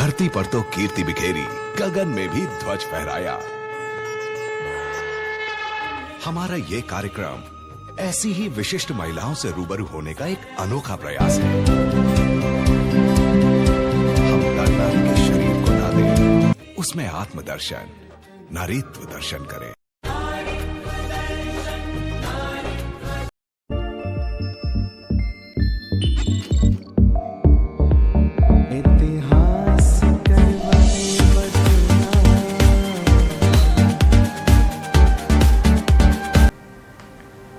धरती पर तो कीर्ति बिखेरी, गगन में भी ध्वज फहराया। हमारा ये कार्यक्रम ऐसी ही विशिष्ट महिलाओं से रूबरू होने का एक अनोखा प्रयास है। हम नर नारी के शरीर को ना दें, उसमें आत्मदर्शन, नारीत्व दर्शन करें।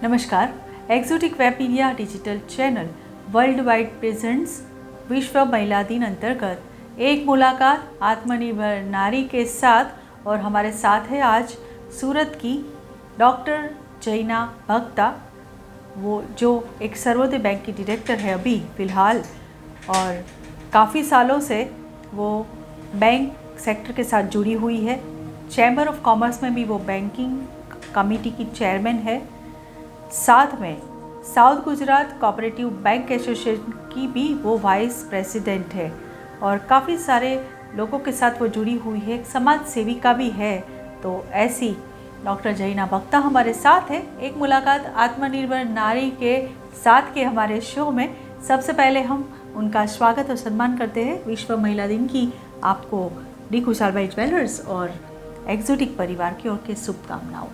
नमस्कार, exotic web media digital channel world wide presents विश्व महिला दिन अंतर्गत एक मुलाकात आत्मनिर्भर नारी के साथ। और हमारे साथ है आज सूरत की डॉक्टर जैना भक्ता, वो जो एक सर्वोदय बैंक की डायरेक्टर है अभी फ़िलहाल, और काफ़ी सालों से वो बैंक सेक्टर के साथ जुड़ी हुई है। चैम्बर ऑफ कॉमर्स में भी वो बैंकिंग कमेटी की चेयरमैन है। साथ में south Gujarat cooperative bank association की भी वो वाइस प्रेसिडेंट है और काफ़ी सारे लोगों के साथ वो जुड़ी हुई है, समाज सेविका भी है। तो ऐसी डॉक्टर जैना भक्ता हमारे साथ है एक मुलाकात आत्मनिर्भर नारी के साथ के हमारे शो में। सबसे पहले हम उनका स्वागत और सम्मान करते हैं। विश्व महिला दिन की आपको डी कुशालबाई ज्वेलर्स और एक्सोटिक परिवार की ओर के शुभकामनाओं।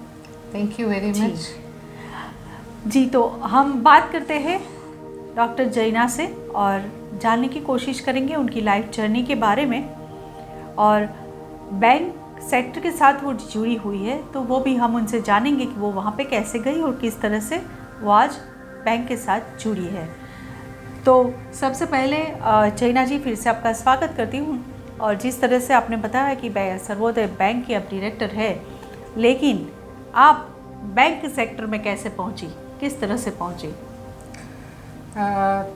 थैंक यू वेरी मच जी। तो हम बात करते हैं डॉक्टर जैना से और जानने की कोशिश करेंगे उनकी लाइफ जर्नी के बारे में, और बैंक सेक्टर के साथ वो जुड़ी हुई है तो वो भी हम उनसे जानेंगे कि वो वहाँ पे कैसे गई और किस तरह से वो आज बैंक के साथ जुड़ी है। तो सबसे पहले जैना जी, फिर से आपका स्वागत करती हूँ। और जिस तरह से आपने बताया कि सर्वोदय बैंक की आप डायरेक्टर है, लेकिन आप बैंक सेक्टर में कैसे पहुँची, किस तरह से पहुँची?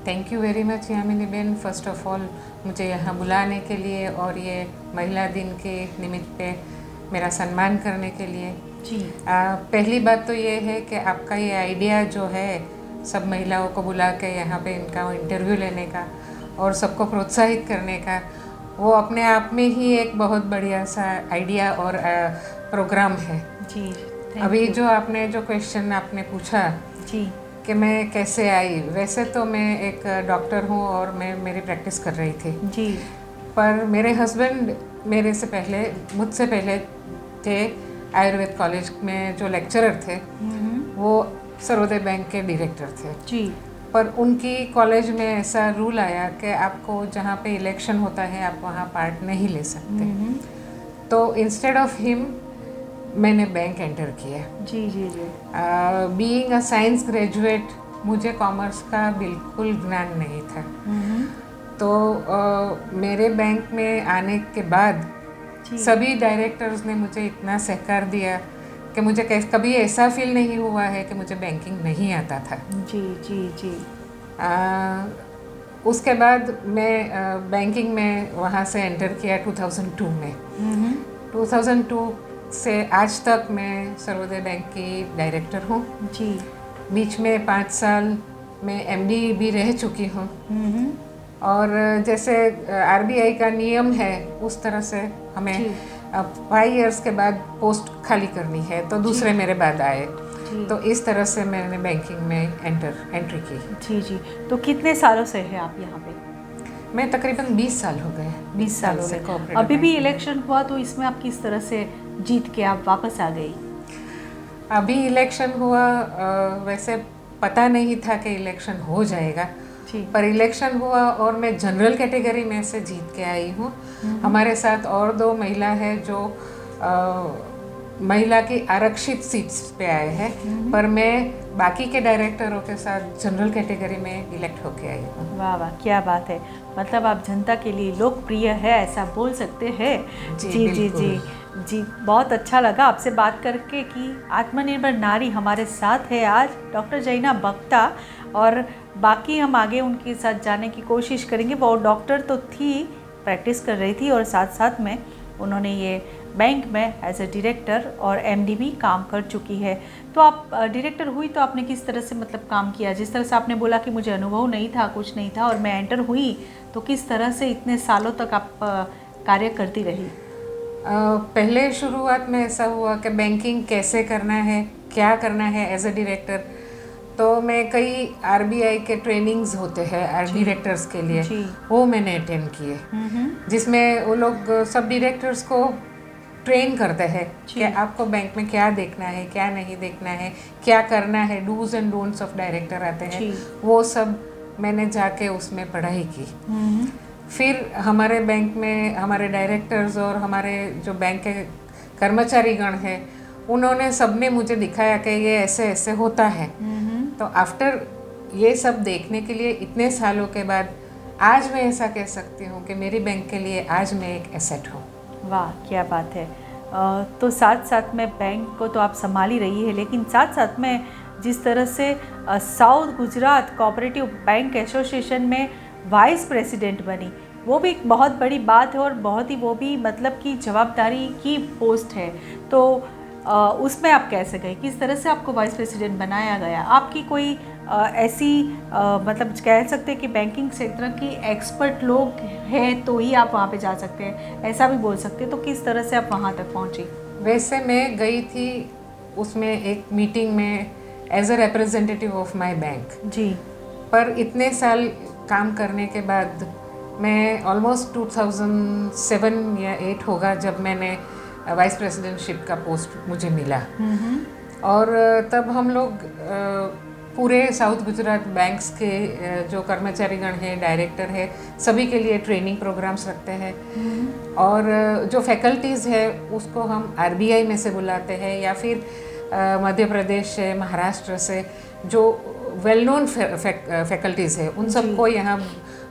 Thank you very much Yamini Ben, first of all मुझे यहाँ बुलाने के लिए और ये महिला दिन के निमित्त पे मेरा सम्मान करने के लिए जी। पहली बात तो ये है कि आपका ये आइडिया जो है सब महिलाओं को बुला के यहाँ पे इनका इंटरव्यू लेने का और सबको प्रोत्साहित करने का, वो अपने आप में ही एक बहुत बढ़िया सा आइडिया और प्रोग्राम है जी। अभी जो आपने जो क्वेश्चन आपने पूछा जी कि मैं कैसे आई, वैसे तो मैं एक डॉक्टर हूँ और मैं मेरी प्रैक्टिस कर रही थी जी। पर मेरे हस्बैंड मुझसे पहले थे आयुर्वेद कॉलेज में जो लेक्चरर थे, वो सर्वोदय बैंक के डायरेक्टर थे जी। पर उनकी कॉलेज में ऐसा रूल आया कि आपको जहाँ पे इलेक्शन होता है आप वहाँ पार्ट नहीं ले सकते। तो इंस्टेड ऑफ हिम मैंने बैंक एंटर किया। जी जी जी। बीइंग अ साइंस ग्रेजुएट मुझे कॉमर्स का बिल्कुल ज्ञान नहीं था। तो मेरे बैंक में आने के बाद सभी डायरेक्टर्स ने मुझे इतना सहकार दिया कि मुझे कभी ऐसा फील नहीं हुआ है कि मुझे बैंकिंग नहीं आता था। जी जी जी। उसके बाद मैं बैंकिंग में वहाँ से एंटर किया 2002 में। 2002 से आज तक मैं सर्वोदय बैंक की डायरेक्टर हूँ जी। बीच में 5 साल मैं एमडी भी रह चुकी हूँ। और जैसे आरबीआई का नियम है उस तरह से हमें 5 इयर्स के बाद पोस्ट खाली करनी है, तो दूसरे मेरे बाद आए। तो इस तरह से मैंने बैंकिंग में एंट्री की। जी जी। तो कितने सालों से है आप यहाँ पे? मैं तकरीबन 20 साल हो गए। 20 साल से। अभी भी इलेक्शन हुआ तो इसमें आप किस तरह से जीत के आप वापस आ गई? अभी इलेक्शन हुआ, वैसे पता नहीं था कि इलेक्शन हो जाएगा, पर इलेक्शन हुआ और मैं जनरल कैटेगरी में से जीत के आई हूँ। हमारे साथ और 2 महिला है जो महिला की आरक्षित सीट्स पे आए हैं, पर मैं बाकी के डायरेक्टरों के साथ जनरल कैटेगरी में इलेक्ट होके आई हूँ। वाह वाह, क्या बात है। मतलब आप जनता के लिए लोकप्रिय है, ऐसा बोल सकते हैं। जी जी जी जी जी। बहुत अच्छा लगा आपसे बात करके कि आत्मनिर्भर नारी हमारे साथ है आज डॉक्टर जैना भक्ता, और बाकी हम आगे उनके साथ जाने की कोशिश करेंगे। वो डॉक्टर तो थी, प्रैक्टिस कर रही थी और साथ साथ में उन्होंने ये बैंक में एज ए डायरेक्टर और एमडी भी काम कर चुकी है। तो आप डायरेक्टर हुई तो आपने किस तरह से मतलब काम किया? जिस तरह से आपने बोला कि मुझे अनुभव नहीं था, कुछ नहीं था, और मैं एंटर हुई, तो किस तरह से इतने सालों तक आप कार्य करती रही? पहले शुरुआत में ऐसा हुआ कि बैंकिंग कैसे करना है, क्या करना है एज ए डायरेक्टर। तो मैं कई आरबीआई के ट्रेनिंग्स होते हैं डायरेक्टर्स के लिए, वो मैंने अटेंड किए, जिसमें वो लोग सब डायरेक्टर्स को ट्रेन करते हैं कि आपको बैंक में क्या देखना है, क्या नहीं देखना है, क्या करना है, dos and don'ts of director आते हैं, वो सब मैंने जाके उसमें पढ़ाई की। फिर हमारे बैंक में हमारे डायरेक्टर्स और हमारे जो बैंक के कर्मचारीगण हैं, उन्होंने सबने मुझे दिखाया कि ये ऐसे ऐसे होता है। तो आफ्टर ये सब देखने के लिए इतने सालों के बाद आज मैं ऐसा कह सकती हूँ कि मेरी बैंक के लिए आज मैं एक एसेट हूँ। वाह, क्या बात है। तो साथ साथ में बैंक को तो आप संभाल ही रही है, लेकिन साथ साथ में जिस तरह से south Gujarat cooperative bank association में वाइस प्रेसिडेंट बनी, वो भी एक बहुत बड़ी बात है और बहुत ही वो भी मतलब कि जवाबदारी की पोस्ट है। तो उसमें आप कैसे गए? किस तरह से आपको वाइस प्रेसिडेंट बनाया गया? आपकी कोई ऐसी मतलब कह सकते हैं कि बैंकिंग क्षेत्र की एक्सपर्ट लोग हैं तो ही आप वहाँ पे जा सकते हैं, ऐसा भी बोल सकते हैं। तो किस तरह से आप वहाँ तक पहुँची? वैसे मैं गई थी उसमें एक मीटिंग में as a representative of my bank जी, पर इतने साल काम करने के बाद मैं ऑलमोस्ट 2007 या 8 होगा जब मैंने वाइस प्रेसिडेंटशिप का पोस्ट मुझे मिला। और तब हम लोग पूरे साउथ गुजरात बैंक्स के जो कर्मचारीगण हैं, डायरेक्टर है, सभी के लिए ट्रेनिंग प्रोग्राम्स रखते हैं। और जो फैकल्टीज़ है उसको हम आरबीआई में से बुलाते हैं या फिर मध्य प्रदेश से, महाराष्ट्र से जो वेल नोन फैकल्टीज़ है उन सबको यहाँ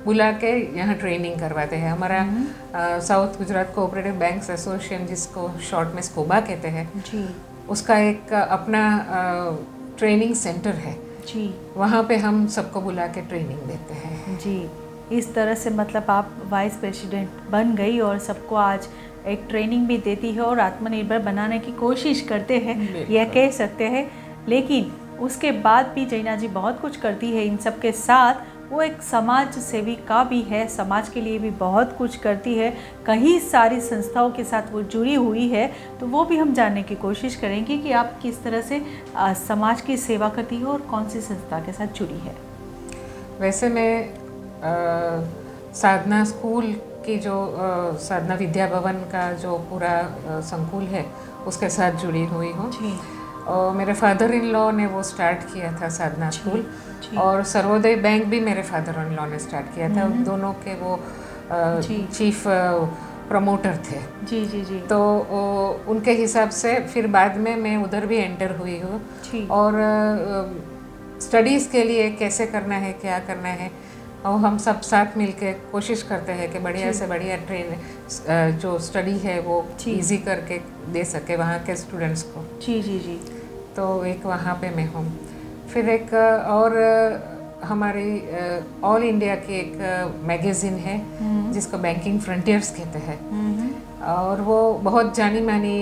बुला के यहाँ ट्रेनिंग करवाते हैं। हमारा south Gujarat cooperative banks association, जिसको शॉर्ट में स्कोबा कहते हैं जी, उसका एक अपना ट्रेनिंग सेंटर है जी, वहाँ पे हम सबको बुला के ट्रेनिंग देते हैं जी। इस तरह से मतलब आप वाइस प्रेसिडेंट बन गई और सबको आज एक ट्रेनिंग भी देती है और आत्मनिर्भर बनाने की कोशिश करते हैं, यह कह सकते हैं। लेकिन उसके बाद भी जैना जी बहुत कुछ करती है इन सब के साथ। वो एक समाज सेविका भी है, समाज के लिए भी बहुत कुछ करती है, कई सारी संस्थाओं के साथ वो जुड़ी हुई है। तो वो भी हम जानने की कोशिश करेंगे कि आप किस तरह से समाज की सेवा करती है और कौन सी संस्था के साथ जुड़ी है। वैसे मैं साधना स्कूल की जो साधना विद्या भवन का जो पूरा संकुल है उसके साथ जुड़ी हुई हूँ। और मेरे फादर इन लॉ ने वो स्टार्ट किया था साधना स्कूल, और सर्वोदय बैंक भी मेरे फादर इन लॉ ने स्टार्ट किया था। दोनों के वो चीफ प्रमोटर थे जी जी जी। तो उनके हिसाब से फिर बाद में मैं उधर भी एंटर हुई हूँ। और स्टडीज़ के लिए कैसे करना है, क्या करना है, और हम सब साथ मिलके कोशिश करते हैं कि बढ़िया से बढ़िया ट्रेन जो स्टडी है वो इजी करके दे सके वहाँ के स्टूडेंट्स को। जी जी जी। तो एक वहाँ पे मैं हूँ। फिर एक और हमारी ऑल इंडिया की एक मैगज़ीन है जिसको बैंकिंग फ्रंटियर्स कहते हैं, और वो बहुत जानी मानी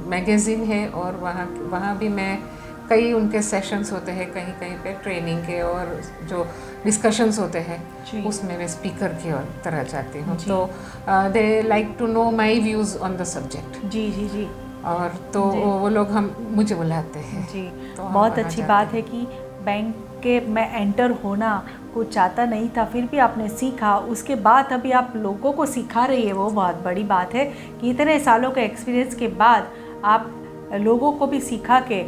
मैगज़ीन है। और वहाँ भी मैं कई उनके सेशंस होते हैं, कहीं कहीं पे ट्रेनिंग के और जो डिस्कशंस होते हैं उसमें मैं स्पीकर की तरह जाती हूँ। तो they like to know my views on the subject जी जी जी। और तो वो लोग मुझे बुलाते हैं जी। तो बहुत अच्छी बात है कि बैंक के में एंटर होना कुछ चाहता नहीं था, फिर भी आपने सीखा, उसके बाद अभी आप लोगों को सिखा रही है, वो बहुत बड़ी बात है कि इतने सालों के एक्सपीरियंस के बाद आप लोगों को भी सिखा के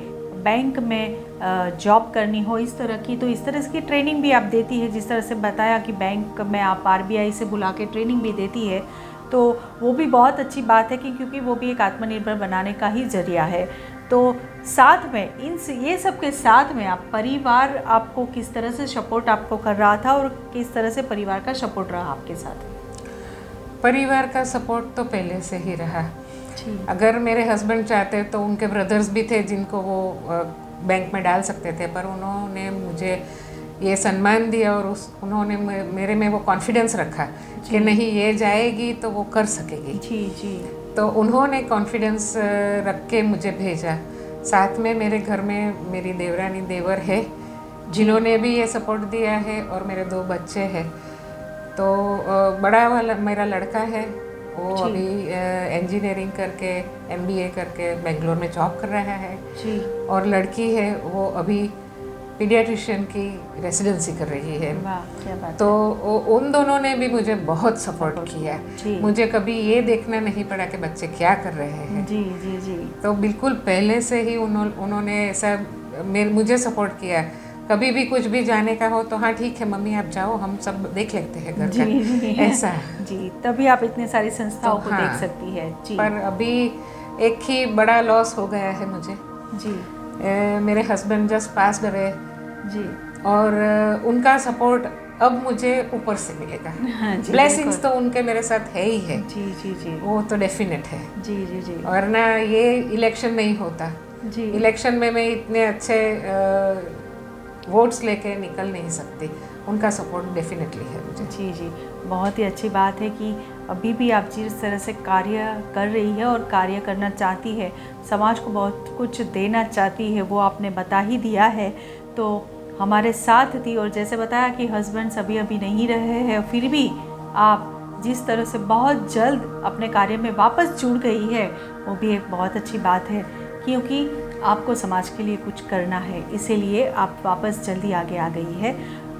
बैंक में जॉब करनी हो इस तरह की। तो इस तरह की ट्रेनिंग भी आप देती है, जिस तरह से बताया कि बैंक में आप आरबीआई से बुला के ट्रेनिंग भी देती है, तो वो भी बहुत अच्छी बात है कि क्योंकि वो भी एक आत्मनिर्भर बनाने का ही जरिया है। तो साथ में ये सब के साथ में आप परिवार आपको किस तरह से सपोर्ट आपको कर रहा था और किस तरह से परिवार का सपोर्ट रहा आपके साथ? परिवार का सपोर्ट तो पहले से ही रहा। अगर मेरे हस्बैंड चाहते तो उनके ब्रदर्स भी थे जिनको वो बैंक में डाल सकते थे, पर उन्होंने मुझे ये सम्मान दिया और उन्होंने मेरे में वो कॉन्फिडेंस रखा कि नहीं, ये जाएगी तो वो कर सकेगी। जी जी। तो उन्होंने कॉन्फिडेंस रख के मुझे भेजा। साथ में मेरे घर में मेरी देवरानी देवर है जिन्होंने भी ये सपोर्ट दिया है, और मेरे 2 बच्चे हैं। तो बड़ा वाला मेरा लड़का है, वो अभी इंजीनियरिंग करके MBA करके बेंगलोर में जॉब कर रहा है जी। और लड़की है वो अभी पीडियाट्रिशियन की रेसिडेंसी कर रही है। वाह, क्या बात तो उन दोनों ने भी मुझे बहुत सपोर्ट किया। मुझे कभी ये देखना नहीं पड़ा कि बच्चे क्या कर रहे हैं। जी जी जी। तो बिल्कुल पहले से ही उन्होंने ऐसा मुझे सपोर्ट किया। कभी भी कुछ भी जाने का हो तो हाँ ठीक है मम्मी आप जाओ, हम सब देख लेते हैं घर का। जी ऐसा जी, तभी आप इतने सारी संस्थाओं को देख सकती है जी। पर अभी एक ही बड़ा लॉस हो गया है मुझे जी। मेरे हस्बैंड जस्ट पास रहे जी, और उनका सपोर्ट अब मुझे ऊपर से मिलेगा। हाँ, ब्लेसिंग्स तो उनके मेरे साथ है ही है। जी जी जी, वो तो डेफिनेट है। जी जी जी। और ना ये इलेक्शन नहीं होता जी, इलेक्शन में मैं इतने अच्छे वोट्स लेके निकल नहीं सकती। उनका सपोर्ट डेफिनेटली है मुझे। जी जी, बहुत ही अच्छी बात है कि अभी भी आप जिस तरह से कार्य कर रही है और कार्य करना चाहती है, समाज को बहुत कुछ देना चाहती है, वो आपने बता ही दिया है। तो हमारे साथ थी और जैसे बताया कि हस्बैंड अभी अभी नहीं रहे हैं, फिर भी आप जिस तरह से बहुत जल्द अपने कार्य में वापस जुड़ गई है, वो भी एक बहुत अच्छी बात है, क्योंकि आपको समाज के लिए कुछ करना है, इसीलिए आप वापस जल्दी आगे आ गई है।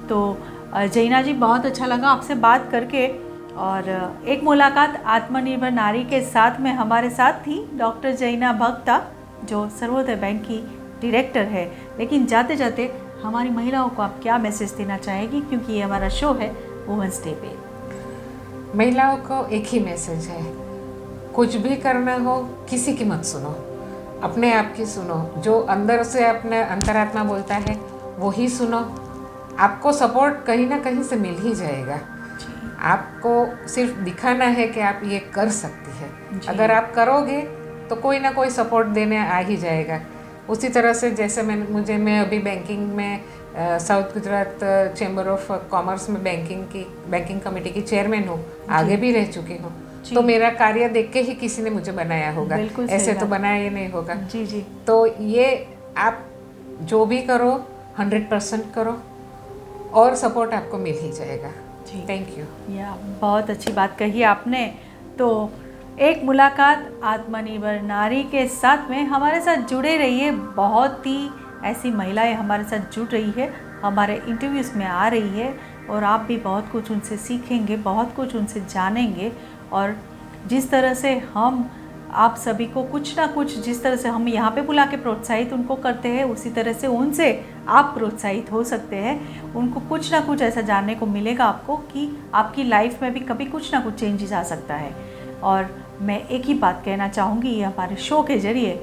तो जैना जी, बहुत अच्छा लगा आपसे बात करके। और एक मुलाकात आत्मनिर्भर नारी के साथ में हमारे साथ थी डॉक्टर जैना भक्ता, जो सर्वोदय बैंक की डायरेक्टर है। लेकिन जाते जाते हमारी महिलाओं को आप क्या मैसेज देना चाहेगी, क्योंकि ये हमारा शो है वुमेन्स डे पे। महिलाओं को एक ही मैसेज है, कुछ भी करना हो किसी की मत सुनो, अपने आप की सुनो। जो अंदर से अपने अंतरात्मा बोलता है वो ही सुनो। आपको सपोर्ट कहीं ना कहीं से मिल ही जाएगा। आपको सिर्फ दिखाना है कि आप ये कर सकती है। अगर आप करोगे तो कोई ना कोई सपोर्ट देने आ ही जाएगा। उसी तरह से जैसे मैं अभी बैंकिंग में south Gujarat chamber of commerce में बैंकिंग कमेटी की चेयरमैन हूँ, आगे भी रह चुकी हूँ। तो मेरा कार्य देख के ही किसी ने मुझे बनाया होगा, ऐसे तो बनाया ही नहीं होगा। जी जी। तो ये आप जो भी करो 100% करो और सपोर्ट आपको मिल ही जाएगा। जी, थैंक यू। या बहुत अच्छी बात कही आपने। तो एक मुलाकात आत्मनिर्भर नारी के साथ में हमारे साथ जुड़े रहिए। बहुत ही ऐसी महिलाएं हमारे साथ जुड़ रही है, हमारे इंटरव्यूज़ में आ रही है, और आप भी बहुत कुछ उनसे सीखेंगे, बहुत कुछ उनसे जानेंगे। और जिस तरह से हम आप सभी को कुछ ना कुछ, जिस तरह से हम यहाँ पे बुला के प्रोत्साहित उनको करते हैं, उसी तरह से उनसे आप प्रोत्साहित हो सकते हैं। उनको कुछ ना कुछ ऐसा जानने को मिलेगा आपको कि आपकी लाइफ में भी कभी कुछ ना कुछ चेंजेस आ सकता है। और मैं एक ही बात कहना चाहूँगी हमारे शो के ज़रिए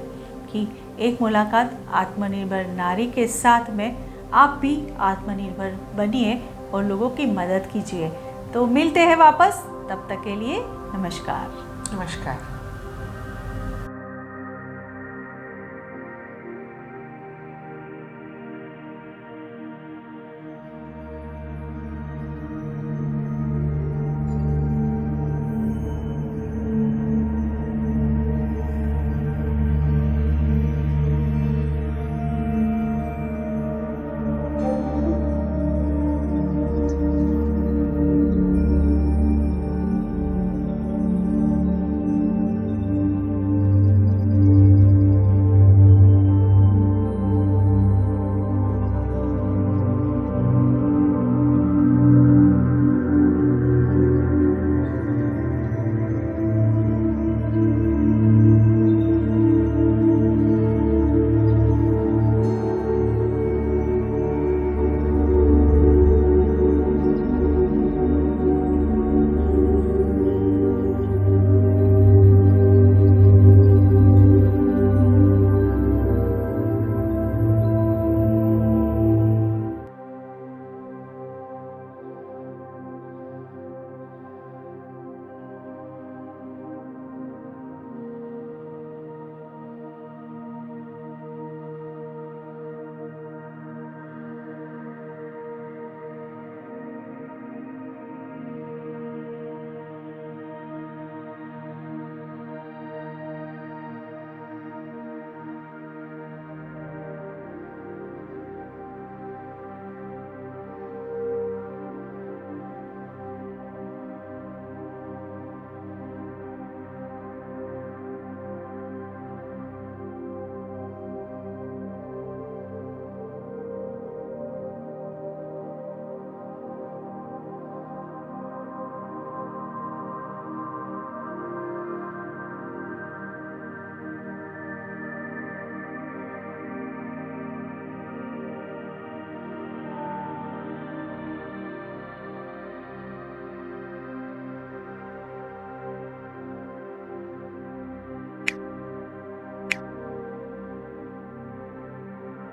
कि एक मुलाकात आत्मनिर्भर नारी के साथ में आप भी आत्मनिर्भर बनिए और लोगों की मदद कीजिए। तो मिलते हैं वापस, तब तक के लिए नमस्कार। नमस्कार।